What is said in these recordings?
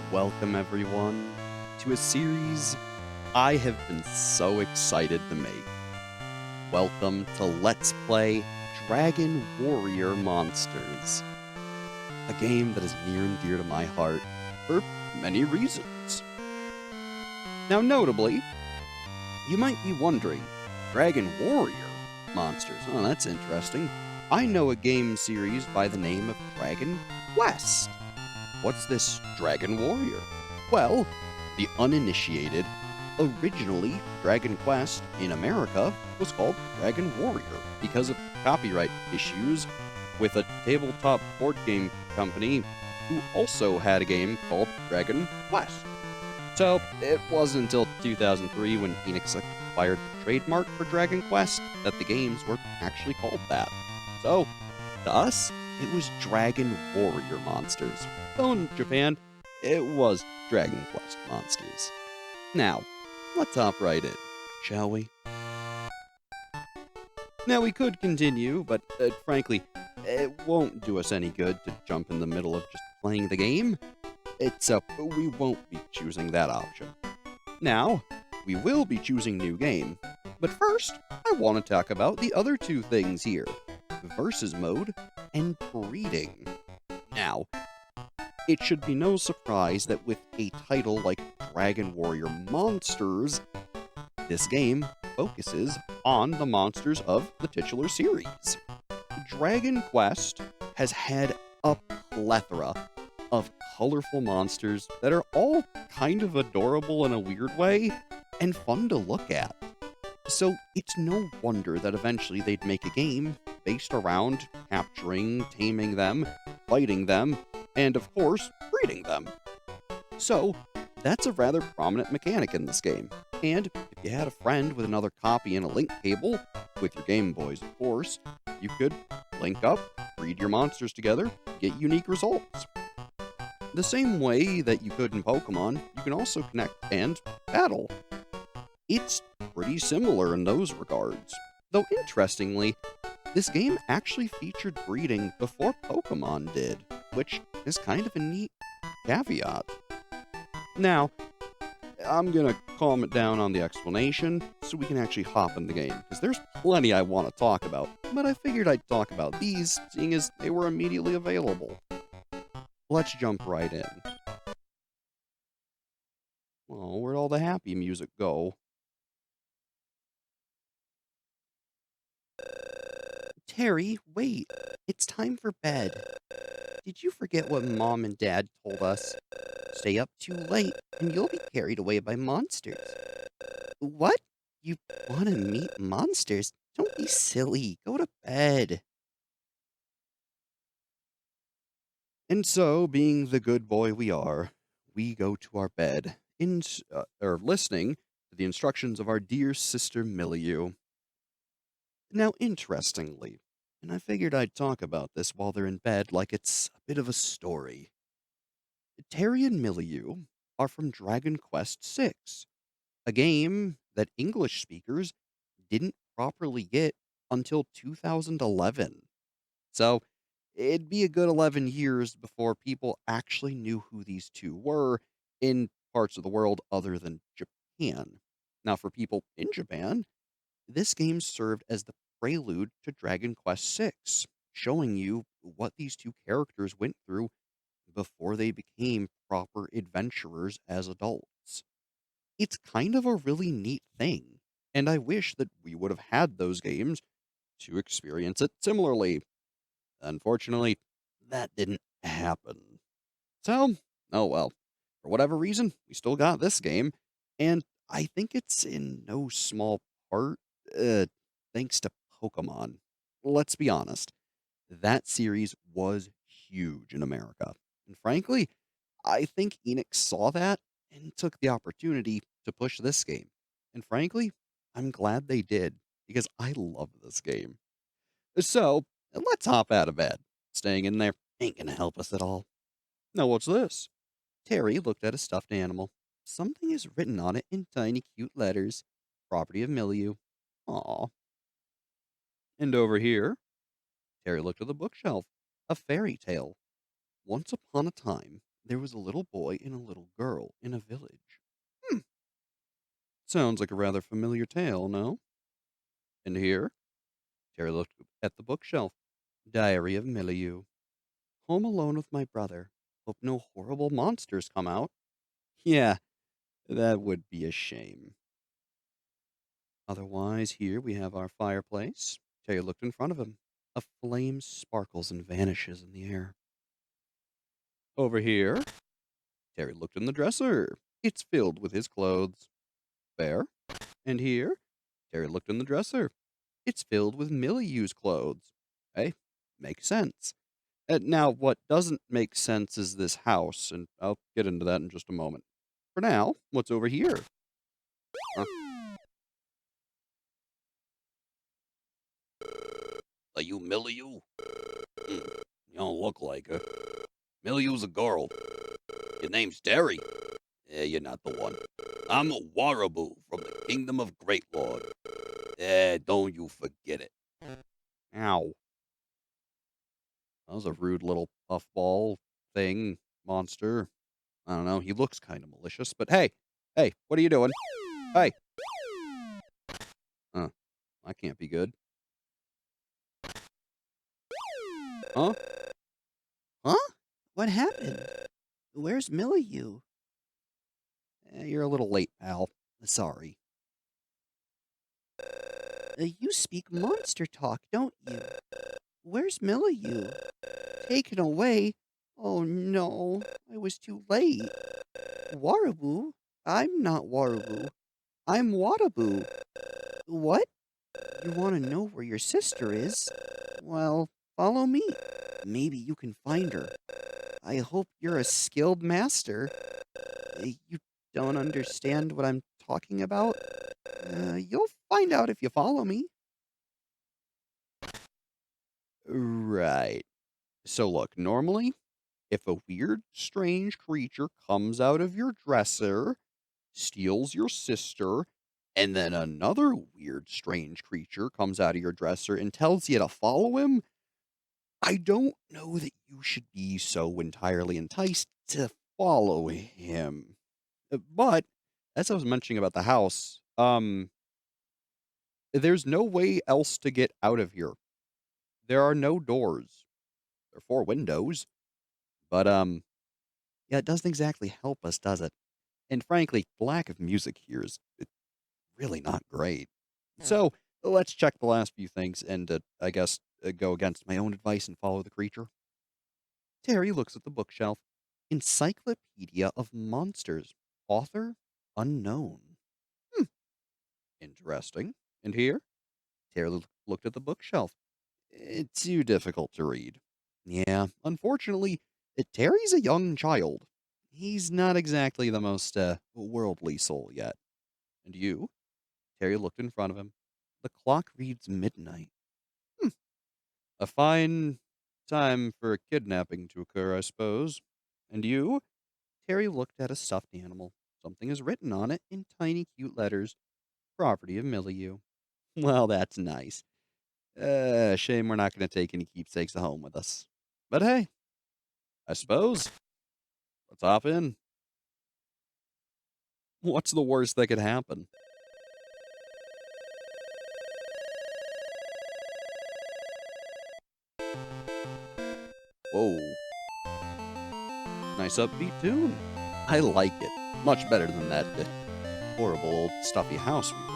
Welcome, everyone, to a series I have been so excited to make. Welcome to Let's Play Dragon Warrior Monsters, a game that is near and dear to my heart for many reasons. Now, notably, you might be wondering, Dragon Warrior Monsters? Oh, that's interesting. I know a game series by the name of Dragon Quest. What's this Dragon Warrior? Well, the uninitiated, originally Dragon Quest in America was called Dragon Warrior because of copyright issues with a tabletop board game company who also had a game called Dragon Quest. So it wasn't until 2003 when Phoenix acquired the trademark for Dragon Quest that the games were actually called that. So, to us, it was Dragon Warrior Monsters. Though in Japan, it was Dragon Quest Monsters. Now, let's hop right in, shall we? Now, we could continue, but frankly, it won't do us any good to jump in the middle of just playing the game. We won't be choosing that option. Now, we will be choosing new game, but first, I want to talk about the other two things here, versus mode and breeding. Now, it should be no surprise that with a title like Dragon Warrior Monsters, this game focuses on the monsters of the titular series. Dragon Quest has had a plethora of colorful monsters that are all kind of adorable in a weird way and fun to look at. So it's no wonder that eventually they'd make a game based around capturing, taming them, fighting them, and of course, breeding them. So, that's a rather prominent mechanic in this game. And if you had a friend with another copy and a link cable, with your Game Boys of course, you could link up, breed your monsters together, get unique results. The same way that you could in Pokemon, you can also connect and battle. It's pretty similar in those regards. Though interestingly, this game actually featured breeding before Pokemon did, which is kind of a neat caveat. Now, I'm gonna calm it down on the explanation so we can actually hop in the game, because there's plenty I want to talk about, but I figured I'd talk about these, seeing as they were immediately available. Let's jump right in. Oh, where'd all the happy music go? Terry, wait. It's time for bed. Did you forget what Mom and Dad told us? Stay up too late, and you'll be carried away by monsters. What? You want to meet monsters? Don't be silly. Go to bed. And so, being the good boy we are, we go to our bed, listening to the instructions of our dear sister Milieu. Now, interestingly, and I figured I'd talk about this while they're in bed like it's a bit of a story. Terry and Milieu are from Dragon Quest VI, a game that English speakers didn't properly get until 2011. So it'd be a good 11 years before people actually knew who these two were in parts of the world other than Japan. Now, for people in Japan, this game served as the prelude to Dragon Quest VI, showing you what these two characters went through before they became proper adventurers as adults. It's kind of a really neat thing, and I wish that we would have had those games to experience it similarly. Unfortunately, that didn't happen. So, oh well. For whatever reason, we still got this game, and I think it's in no small part thanks to Pokemon. Let's be honest, that series was huge in America. And frankly, I think Enix saw that and took the opportunity to push this game. And frankly, I'm glad they did because I love this game. So, let's hop out of bed. Staying in there ain't gonna help us at all. Now, what's this? Terry looked at a stuffed animal. Something is written on it in tiny, cute letters. Property of Milieu. Aw. And over here, Terry looked at the bookshelf. A fairy tale. Once upon a time, There was a little boy and a little girl in a village. Hmm, sounds like a rather familiar tale, no? And here, Terry looked at the bookshelf. Diary of Milieu. Home alone with my brother. Hope no horrible monsters come out. Yeah, that would be a shame. Otherwise, here we have our fireplace. Terry looked in front of him. A flame sparkles and vanishes in the air. Over here, Terry looked in the dresser. It's filled with his clothes. There. And here, Terry looked in the dresser. It's filled with Milieu's clothes. Hey, makes sense. Now, what doesn't make sense is this house, and I'll get into that in just a moment. For now, what's over here? Huh? Are you Milieu? Hmm, you don't look like her. Milieu's a girl. Your name's Terry. You're not the one. I'm a Waraboo from the Kingdom of Great Lord. Don't you forget it. Ow. That was a rude little puffball thing, monster. I don't know. He looks kind of malicious, but hey, what are you doing? Hey. Huh. I can't be good. Huh? Huh? What happened? Where's Milieu? You're a little late, pal. Sorry. You speak monster talk, don't you? Where's Milieu? Taken away? Oh no, I was too late. Waraboo? I'm not Waraboo. I'm Wadaboo. What? You want to know where your sister is? Well, follow me. Maybe you can find her. I hope you're a skilled master. You don't understand what I'm talking about? You'll find out if you follow me. Right. So look, normally, if a weird, strange creature comes out of your dresser, steals your sister, and then another weird, strange creature comes out of your dresser and tells you to follow him, I don't know that you should be so entirely enticed to follow him. But as I was mentioning about the house, there's no way else to get out of here. There are no doors. There are four windows, but yeah, it doesn't exactly help us, does it? And frankly, the lack of music here is really not great. So let's check the last few things and I guess go against my own advice and follow the creature. Terry looks at the bookshelf. Encyclopedia of Monsters. Author unknown. Hmm, interesting. And here, Terry looked at the bookshelf. Too difficult to read. Yeah, unfortunately, Terry's a young child. He's not exactly the most worldly soul yet. And you? Terry looked in front of him. The clock reads midnight. Hmm, a fine time for a kidnapping to occur, I suppose. And you? Terry looked at a stuffed animal. Something is written on it in tiny, cute letters. Property of Milieu. Well, that's nice. Shame we're not going to take any keepsakes home with us. But hey, I suppose. Let's hop in. What's the worst that could happen? Whoa. Nice upbeat tune. I like it. Much better than that horrible old stuffy house we were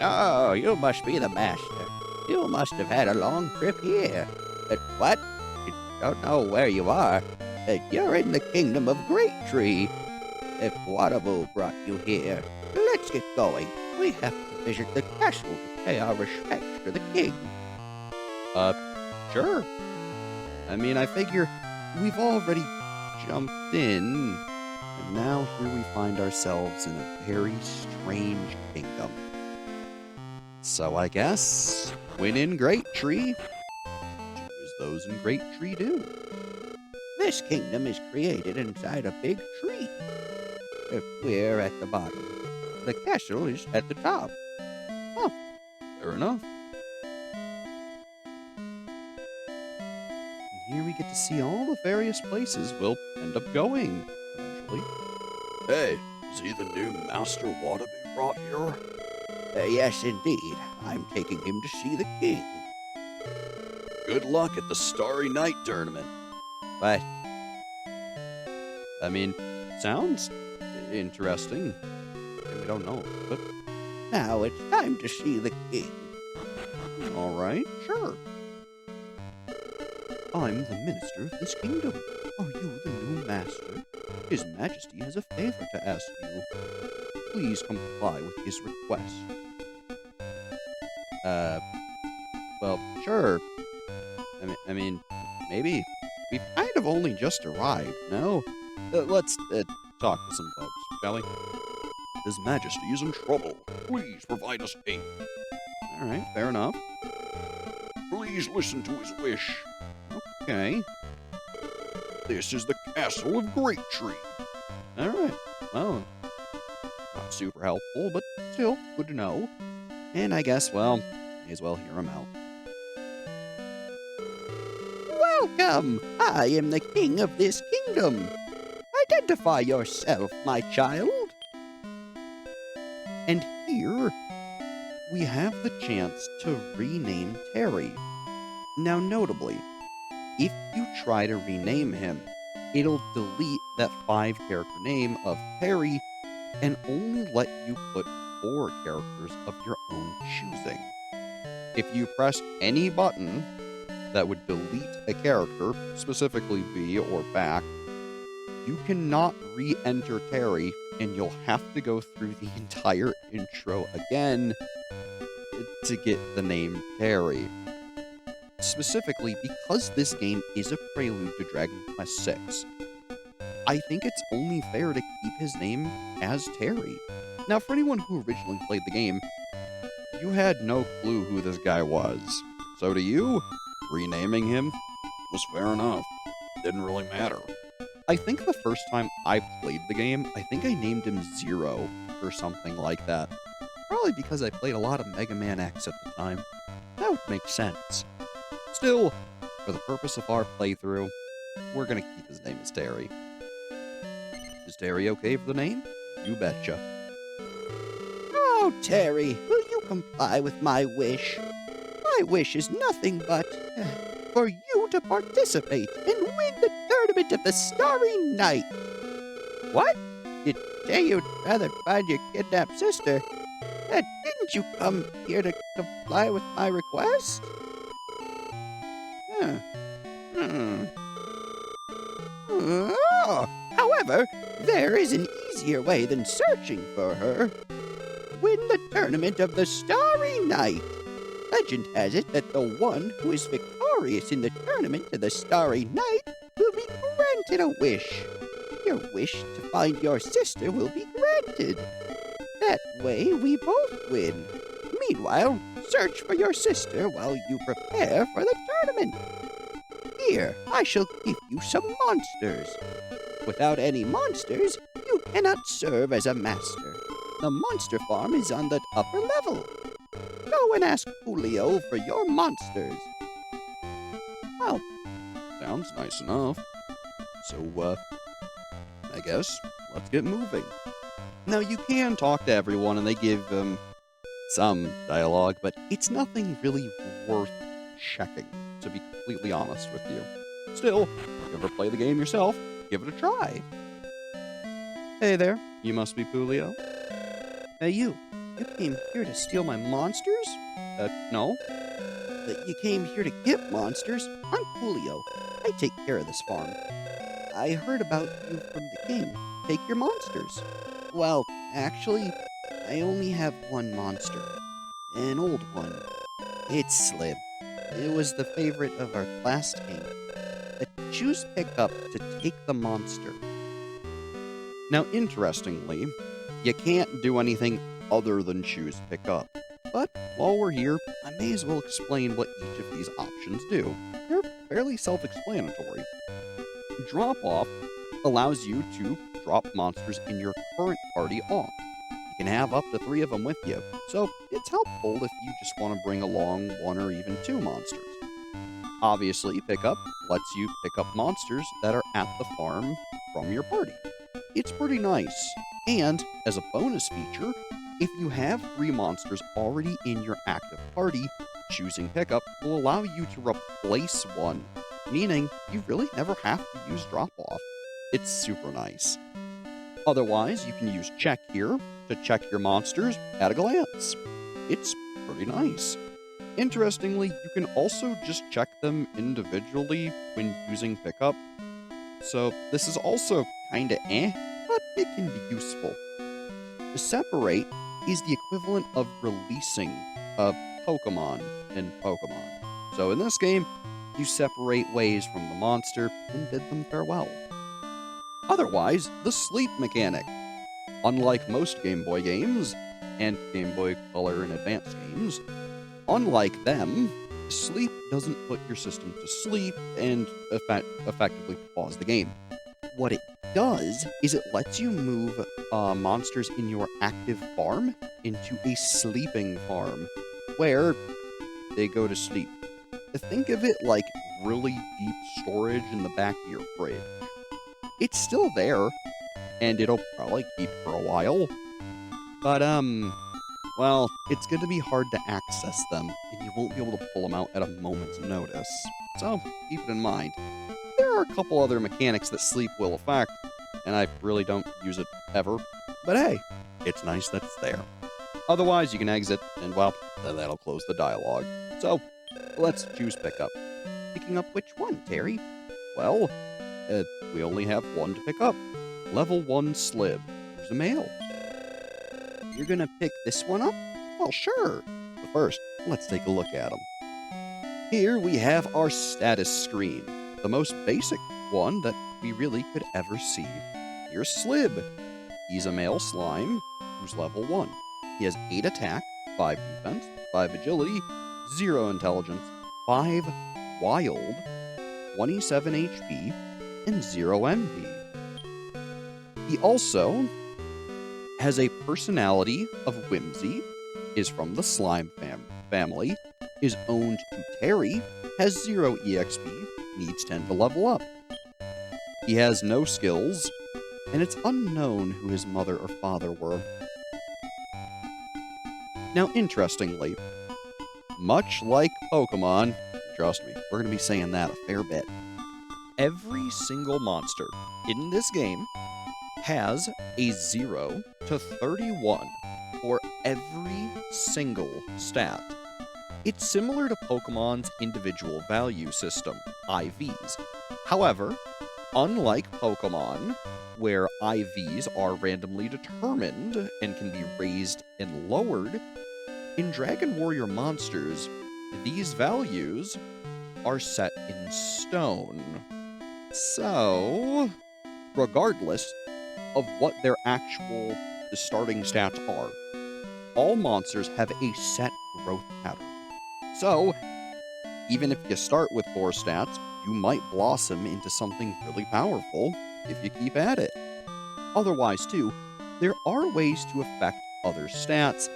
Oh, you must be the master. You must have had a long trip here. What? You don't know where you are. You're in the kingdom of Great Tree. If Wadabo brought you here, let's get going. We have to visit the castle to pay our respects to the king. in. Sure. I mean, I figure we've already jumped in, and now here we find ourselves in a very strange kingdom. So I guess, when in Great Tree, do as those in Great Tree do. This kingdom is created inside a big tree. If we're at the bottom, the castle is at the top. Huh, fair enough. And here we we get to see all the various places we'll end up going eventually. Hey, is he the new Master Wadabe brought here? Yes, indeed. I'm taking him to see the king. Good luck at the Starry Night tournament. But I mean, sounds interesting. We don't know, but now it's time to see the king. all right, sure. I'm the minister of this kingdom. Are you the new master? His Majesty has a favor to ask you. Please comply with his request. Well, sure. I mean, maybe. We've kind of only just arrived, no? Let's talk to some folks, shall we? His Majesty is in trouble. Please provide us aid. All right, fair enough. Please listen to his wish. Okay. This is the castle of Great Tree. All right. Well, not super helpful, but still good to know. And I guess, well, may as well hear him out. Welcome! I am the king of this kingdom. Identify yourself, my child. And here we have the chance to rename Terry. Now, notably, if you try to rename him, it'll delete that 5-character name of Terry and only let you put 4 characters of your own choosing. If you press any button that would delete a character, specifically B or back, you cannot re-enter Terry, and you'll have to go through the entire intro again to get the name Terry. Specifically, because this game is a prelude to Dragon Quest VI, I think it's only fair to keep his name as Terry. Now, for anyone who originally played the game, you had no clue who this guy was. So to you, renaming him was fair enough. Didn't really matter. I think the first time I played the game, I think I named him Zero or something like that. Probably because I played a lot of Mega Man X at the time. That would make sense. Still, for the purpose of our playthrough, we're gonna keep his name as Terry. Is Terry okay for the name? You betcha. Oh, Terry, will you comply with my wish? My wish is nothing but for you to participate and win the tournament of the Starry Night. What? You say you'd rather find your kidnapped sister? Didn't you come here to comply with my request? Huh. Hmm. Oh, however, there is an easier way than searching for her. Win the tournament of the Starry Night. Legend has it that the one who is victorious in the tournament of the Starry Night will be granted a wish. Your wish to find your sister will be granted. That way we both win. Meanwhile, search for your sister while you prepare for the tournament. Here, I shall give you some monsters. Without any monsters, you cannot serve as a master. The monster farm is on the upper level. Go and ask Julio for your monsters. Well, sounds nice enough. So, I guess let's get moving. Now, you can talk to everyone and they give some dialogue, but it's nothing really worth checking, to be completely honest with you. Still, if you ever play the game yourself, give it a try. Hey there, you must be Julio. Hey, you came here to steal my monsters? No. You came here to get monsters? I'm Julio. I take care of this farm. I heard about you from the king. Take your monsters. Well, actually, I only have one monster. An old one. It's Slim. It was the favorite of our last king. Choose pickup to take the monster. Now, interestingly, you can't do anything other than choose pickup. But while we're here, I may as well explain what each of these options do. They're fairly self-explanatory. Drop off allows you to drop monsters in your current party off. You can have up to 3 of them with you, so it's helpful if you just want to bring along 1 or even 2 monsters. Obviously, pickup lets you pick up monsters that are at the farm from your party. It's pretty nice. And as a bonus feature, if you have 3 monsters already in your active party, choosing pickup will allow you to replace one, meaning you really never have to use drop off. It's super nice. Otherwise, you can use check here to check your monsters at a glance. It's pretty nice. Interestingly, you can also just check them individually when using pickup, so this is also kinda but it can be useful. To separate is the equivalent of releasing a Pokemon in Pokemon. So in this game, you separate ways from the monster and bid them farewell. Otherwise, the sleep mechanic. Unlike most Game Boy games, and Game Boy Color and Advance games, unlike them, sleep doesn't put your system to sleep and effectively pause the game. What it does is it lets you move monsters in your active farm into a sleeping farm where they go to sleep. Think of it like really deep storage in the back of your fridge. It's still there, and it'll probably keep for a while, but well, it's going to be hard to access them, and you won't be able to pull them out at a moment's notice. So keep it in mind. There are a couple other mechanics that sleep will affect, and I really don't use it ever. But hey, it's nice that it's there. Otherwise, you can exit, and well, then that'll close the dialogue. So let's choose pickup. Picking up which one, Terry? Well, we only have one to pick up. Level 1 Slib. Who's a male? You're gonna pick this one up? Well, sure. But first, let's take a look at him. Here we have our status screen, the most basic one that we really could ever see. Here's Slib. He's a male slime who's level 1. He has 8 attack, 5 defense, 5 agility, 0 intelligence, 5 wild, 27 HP, and 0 MP. He also has a personality of whimsy, is from the slime family, is owned to Terry, has 0 EXP, needs 10 to level up. He has no skills, and it's unknown who his mother or father were. Now, interestingly, much like Pokemon, trust me, we're going to be saying that a fair bit, every single monster in this game has a 0 to 31 for every single stat. It's similar to Pokemon's individual value system, IVs. However, unlike Pokemon, where IVs are randomly determined and can be raised and lowered, in Dragon Warrior Monsters, these values are set in stone. So, regardless of what their actual starting stats are, all monsters have a set growth pattern. So, even if you start with 4 stats, you might blossom into something really powerful if you keep at it. Otherwise, too, there are ways to affect other stats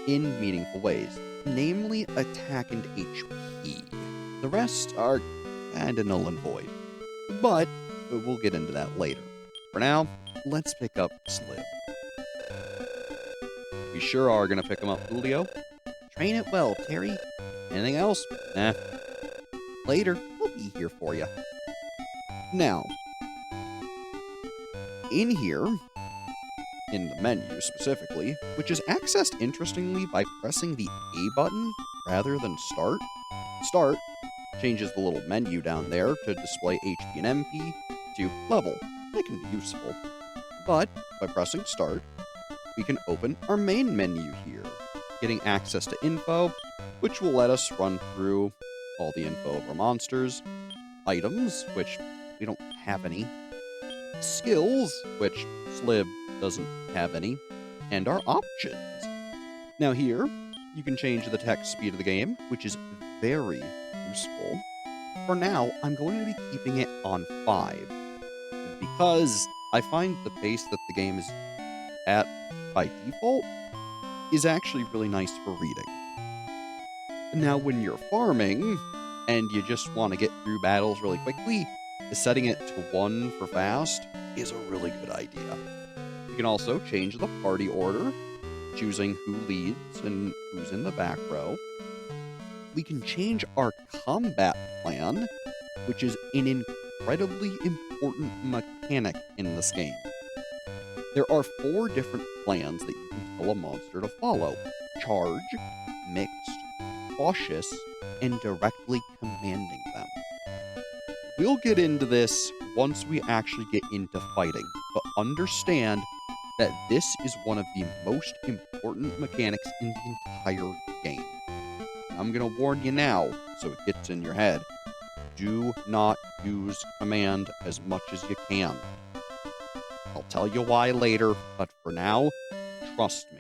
in meaningful ways, namely attack and HP. The rest are kinda null and void, but we'll get into that later. For now, let's pick up Slib. We sure are gonna pick him up, Julio. Train it well, Terry. Anything else? Nah. Later, we'll be here for you. Now, in here, in the menu specifically, which is accessed interestingly by pressing the A button rather than Start. Start changes the little menu down there to display HP and MP to level. That can be useful. But by pressing Start, we can open our main menu here, getting access to info, which will let us run through all the info of our monsters, items, which we don't have any, skills, which Slib doesn't have any, and our options. Now here, you can change the text speed of the game, which is very useful. For now, I'm going to be keeping it on 5, because I find the pace that the game is at by default is actually really nice for reading. Now, when you're farming, and you just want to get through battles really quickly, setting it to 1 for fast is a really good idea. You can also change the party order, choosing who leads and who's in the back row. We can change our combat plan, which is an incredibly important mechanic in this game. There are 4 different plans that you can tell a monster to follow: charge, mixed, cautious, and directly commanding them. We'll get into this once we actually get into fighting, but understand that this is one of the most important mechanics in the entire game. And I'm going to warn you now, so it gets in your head. Do not use command as much as you can. I'll tell you why later, but for now, trust me.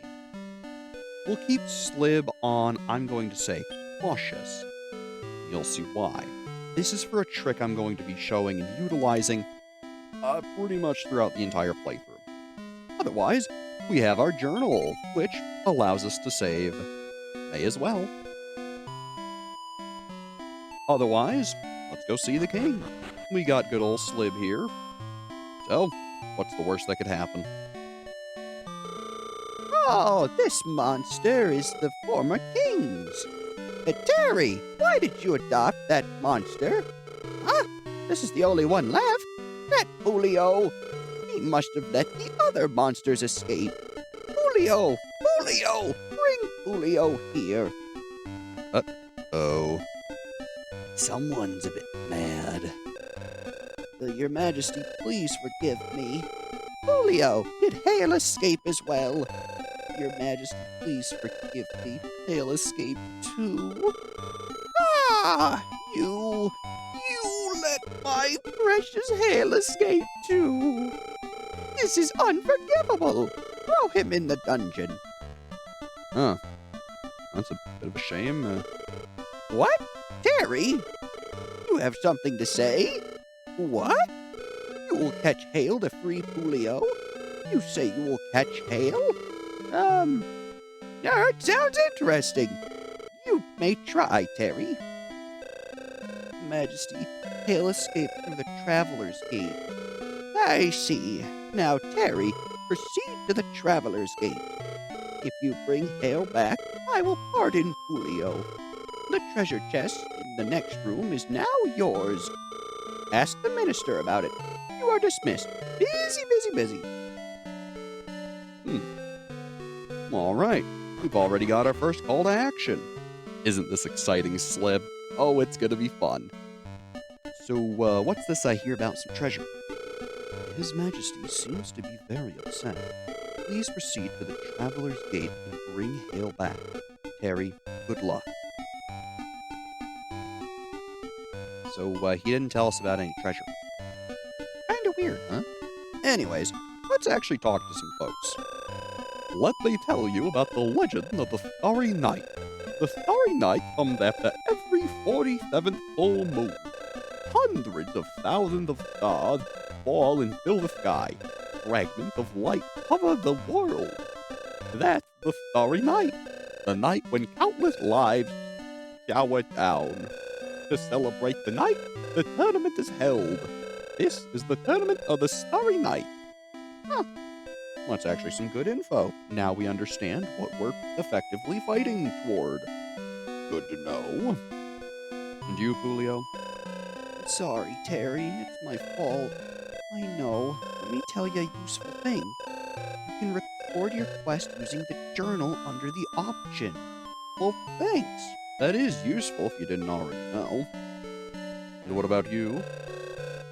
We'll keep Slib on, I'm going to say, cautious. You'll see why. This is for a trick I'm going to be showing and utilizing pretty much throughout the entire playthrough. Otherwise, we have our journal, which allows us to save. May as well. Otherwise, let's go see the king. We got good old Slib here. So, what's the worst that could happen? Oh, this monster is the former king's. Terry, why did you adopt that monster? Huh? This is the only one left. That Julio. He must have let the other monsters escape. Julio! Julio! Bring Julio here. Oh. Someone's a bit mad. Your Majesty, please forgive me. Julio, did Hale escape as well? Your Majesty, please forgive me. Hale escaped too. Ah! You let my precious Hale escape too. This is unforgivable. Throw him in the dungeon. Huh. That's a bit of a shame. What? Terry? You have something to say? What? You will catch Hale to free Julio? You say you will catch Hale? Yeah, it sounds interesting. You may try, Terry. Majesty, Hale escaped through the Traveler's Gate. I see. Now, Terry, proceed to the Traveler's Gate. If you bring Hale back, I will pardon Julio. The treasure chest in the next room is now yours. Ask the minister about it. You are dismissed. Busy, busy, busy. All right. We've already got our first call to action. Isn't this exciting, Slib? Oh, it's gonna be fun. So, what's this I hear about some treasure? His Majesty seems to be very upset. Please proceed to the Traveler's Gate and bring Hale back. Terry, good luck. So, he didn't tell us about any treasure. Kinda weird, huh? Anyways, let's actually talk to some folks. Let me tell you about the legend of the Starry Night. The Starry Night comes after every 47th full moon. Hundreds of thousands of stars fall and fill the sky. Fragments of light cover the world. That's the Starry Night. The night when countless lives shower down. To celebrate the night, the tournament is held. This is the Tournament of the Starry Night. Huh. That's actually some good info. Now we understand what we're effectively fighting toward. Good to know. And you, Julio? Sorry, Terry. It's my fault. I know. Let me tell you a useful thing. You can record your quest using the journal under the option. Well, thanks. That is useful if you didn't already know. And what about you?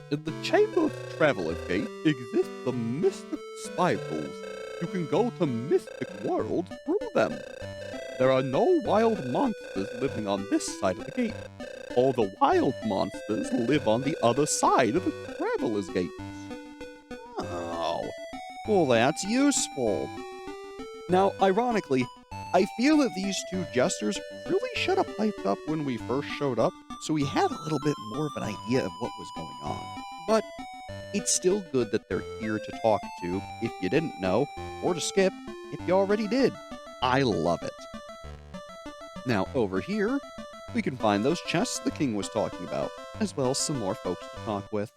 In the Chamber of Traveler's Gate exist the mystic spirals. You can go to mystic worlds through them. There are no wild monsters living on this side of the gate. All the wild monsters live on the other side of the Traveler's Gate. Oh, well that's useful. Now, ironically, I feel that these two jesters really should have piped up when we first showed up, so we had a little bit more of an idea of what was going on. But it's still good that they're here to talk to if you didn't know, or to skip if you already did. I love it. Now, over here, We can find those chests the king was talking about, as well as some more folks to talk with.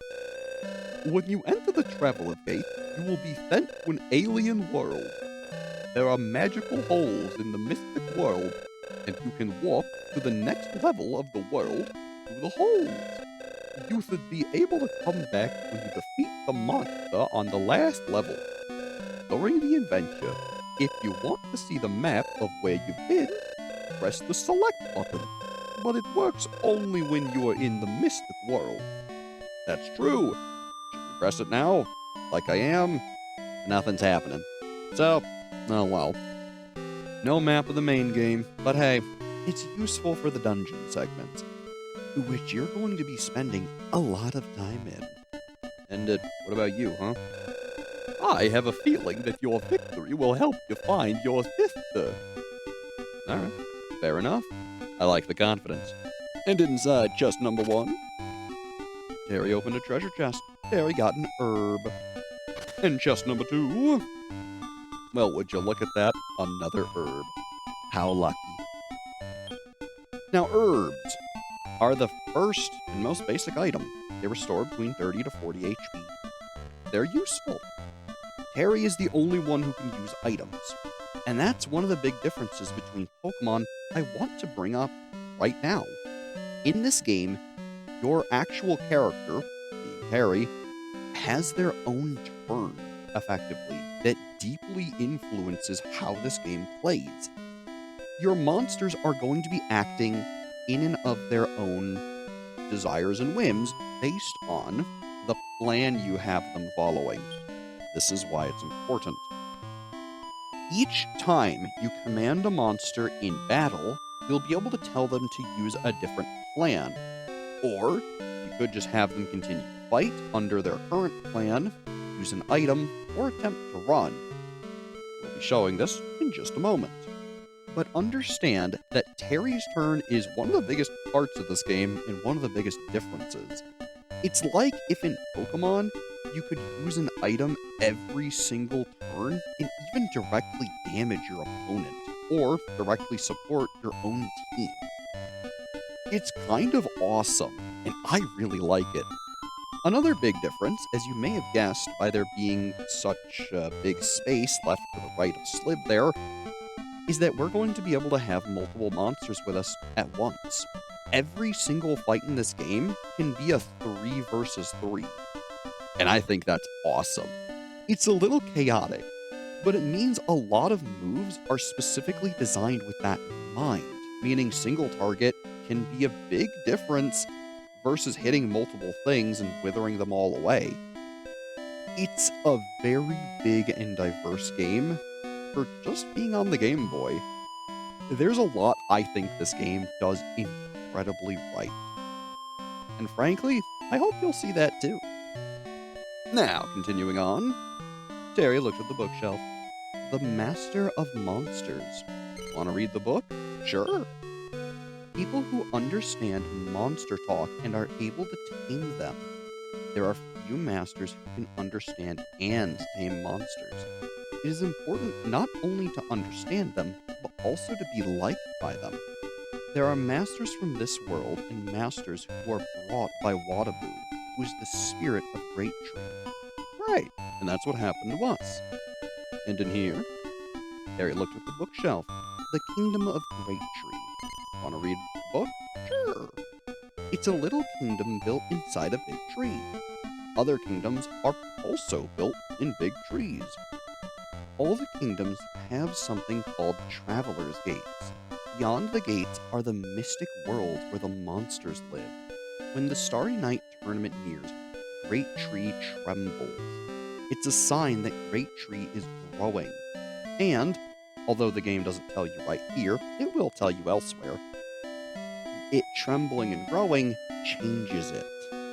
When you enter the Traveler Gate, you will be sent to an alien world. There are magical holes in the mystic world, and you can walk to the next level of the world through the holes. You should be able to come back when you defeat the monster on the last level. During the adventure, if you want to see the map of where you've been, press the select button. But it works only when you are in the mystic world. That's true. Should we press it now? Like I am? Nothing's happening. So, oh well. No map of the main game, but hey, it's useful for the dungeon segments, which you're going to be spending a lot of time in. And what about you, huh? I have a feeling that your victory will help you find your sister. Alright, fair enough. I like the confidence. And inside chest number 1, Terry opened a treasure chest. Terry got an herb. And chest number 2, well, would you look at that? Another herb. How lucky. Now, herbs are the first and most basic item. They restore between 30 to 40 HP. They're useful. Terry is the only one who can use items. And that's one of the big differences between Pokemon I want to bring up right now. In this game, your actual character, being Terry, has their own turn, effectively, that deeply influences how this game plays. Your monsters are going to be acting in and of their own desires and whims based on the plan you have them following. This is why it's important. Each time you command a monster in battle, you'll be able to tell them to use a different plan. Or you could just have them continue to fight under their current plan, use an item, or attempt to run. We'll be showing this in just a moment. But understand that Terry's turn is one of the biggest parts of this game and one of the biggest differences. It's like if in Pokemon, you could use an item every single turn and even directly damage your opponent, or directly support your own team. It's kind of awesome, and I really like it. Another big difference, as you may have guessed by there being such a big space left to the right of Slib there, is that we're going to be able to have multiple monsters with us at once. Every single fight in this game can be a 3 versus 3. And I think that's awesome. It's a little chaotic, but it means a lot of moves are specifically designed with that in mind, meaning single target can be a big difference versus hitting multiple things and withering them all away. It's a very big and diverse game for just being on the Game Boy. There's a lot I think this game does incredibly right. And frankly, I hope you'll see that too. Now, continuing on, Terry looked at the bookshelf. The Master of Monsters. Want to read the book? Sure. People who understand monster talk and are able to tame them. There are few masters who can understand and tame monsters. It is important not only to understand them, but also to be liked by them. There are masters from this world and masters who are brought by Wadabu, who is the spirit of Great Tree. Right, and that's what happened to us. And in here, Harry looked at the bookshelf. The Kingdom of Great Tree. Want to read the book? Sure. It's a little kingdom built inside a big tree. Other kingdoms are also built in big trees. All the kingdoms have something called Traveler's Gates. Beyond the gates are the mystic worlds where the monsters live. When the Starry Night tournament nears, Great Tree trembles. It's a sign that Great Tree is growing. And, although the game doesn't tell you right here, it will tell you elsewhere. It trembling and growing changes it,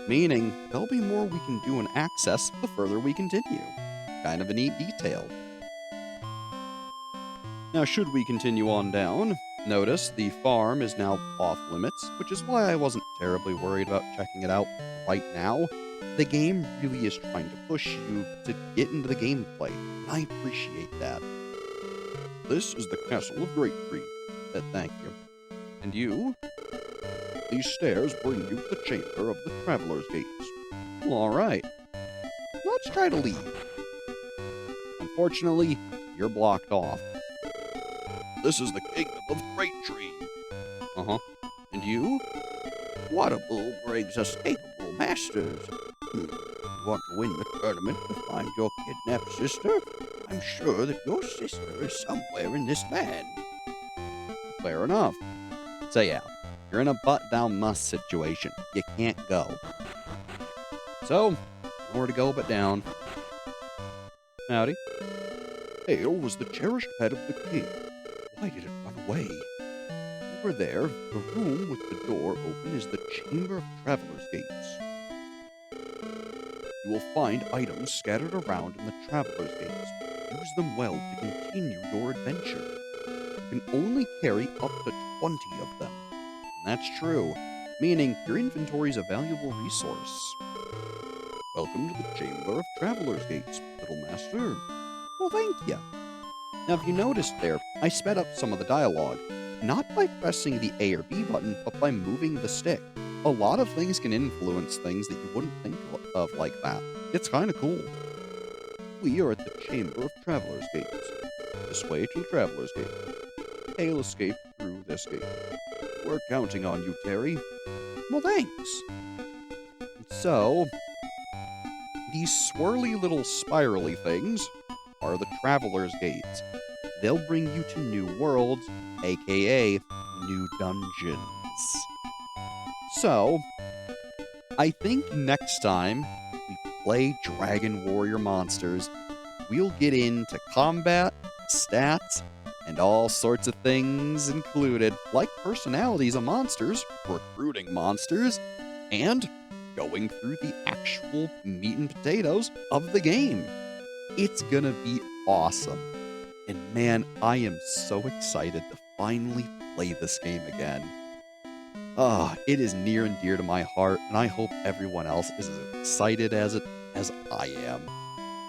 meaning there'll be more we can do and access the further we continue. Kind of a neat detail. Now, should we continue on down, notice the farm is now off limits, which is why I wasn't terribly worried about checking it out right now. The game really is trying to push you to get into the gameplay, and I appreciate that. This is the Castle of Great Tree. Thank you. And you? These stairs bring you to the chamber of the Traveler's Gates. All right, let's try to leave. Unfortunately, you're blocked off. This is the kingdom of Great Tree. Uh huh. And you? Waterbull brings us capable masters. You want to win the tournament to find your kidnapped sister? I'm sure that your sister is somewhere in this land. Fair enough. So yeah, you're in a butt down must situation. You can't go. So, nowhere to go but down. Howdy. Hail was the cherished pet of the king. Why did it run away? Over there, the room with the door open is the Chamber of Traveler's Gates. You will find items scattered around in the Traveler's Gates. Use them well to continue your adventure. You can only carry up to 20 of them. And that's true, meaning your inventory is a valuable resource. Welcome to the Chamber of Traveler's Gates, little master. Well, thank you. Now, if you noticed there, I sped up some of the dialogue, not by pressing the A or B button, but by moving the stick. A lot of things can influence things that you wouldn't think of like that. It's kind of cool. We are at the Chamber of Traveler's Gates. This way to the Traveler's Gate. Hail escaped through this gate. We're counting on you, Terry. Well, thanks. So, these swirly little spirally things are the Traveler's Gates. They'll bring you to new worlds, aka new dungeons. So, I think next time we play Dragon Warrior Monsters, we'll get into combat, stats, and all sorts of things included, like personalities of monsters, recruiting monsters, and going through the actual meat and potatoes of the game. It's gonna be awesome. And man, I am so excited to finally play this game again. It is near and dear to my heart, and I hope everyone else is as excited as I am.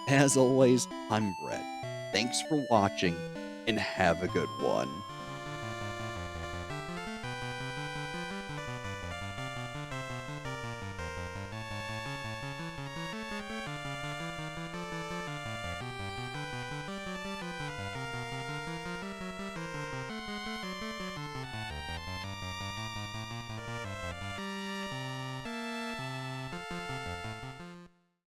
As always, I'm Brett. Thanks for watching, and have a good one.